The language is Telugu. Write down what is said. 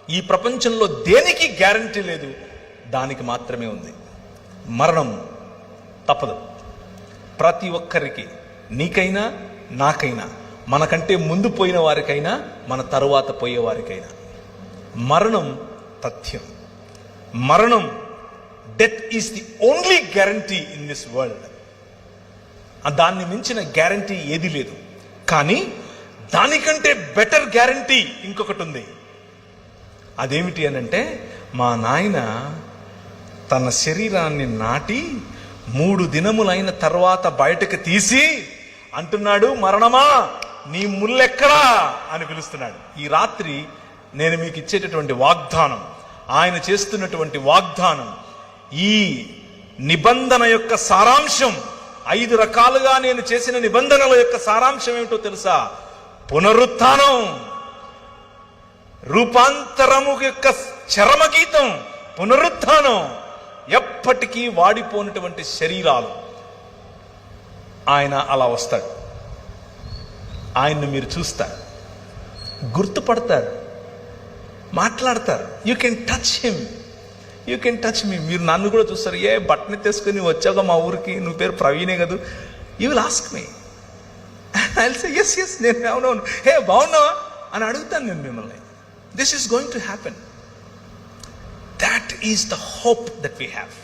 ఈ ప్రపంచంలో దేనికి గ్యారంటీ లేదు, దానికి మాత్రమే ఉంది. మరణం తప్పదు. ప్రతి ఒక్కరికి, నీకైనా నాకైనా, మనకంటే ముందు పోయిన వారికైనా మన తరువాత పోయే వారికైనా మరణం తథ్యం. మరణం, death is the only guarantee in this world. దాన్ని మించిన గ్యారంటీ ఏది లేదు. కానీ దానికంటే బెటర్ గ్యారంటీ ఇంకొకటి ఉంది. అదేమిటి అనంటే, మా నాయన తన శరీరాన్ని నాటి 3 దినములైన తర్వాత బయటకు తీసి అంటున్నాడు, మరణమా నీ ముల్లెక్కడా అని పిలుస్తున్నాడు. ఈ రాత్రి నేను మీకు ఇచ్చేటటువంటి వాగ్దానం, ఆయన చేస్తున్నటువంటి వాగ్దానం, ఈ నిబంధన యొక్క సారాంశం, 5 రకాలుగా నేను చేసిన నిబంధనల యొక్క సారాంశం ఏమిటో తెలుసా? పునరుత్థానం, రూపాంతరము యొక్క చరమగీతం పునరుత్థానం. ఎప్పటికీ వాడిపోయినటువంటి శరీరాలు. ఆయన అలా వస్తాడు. ఆయన్ను మీరు చూస్తారు, గుర్తుపడతారు, మాట్లాడతారు. You can touch him, you can touch me. మీరు నన్ను కూడా చూస్తారు. ఏ బట్టని తీసుకుని వచ్చాక మా ఊరికి, నువ్వు పేరు ప్రవీణే కదా, you will ask me. I will say yes yes, నేను అవునవును, హే బాగున్నావా అని అడుగుతాను నేను మిమ్మల్ని. This is going to happen. That is the hope that we have.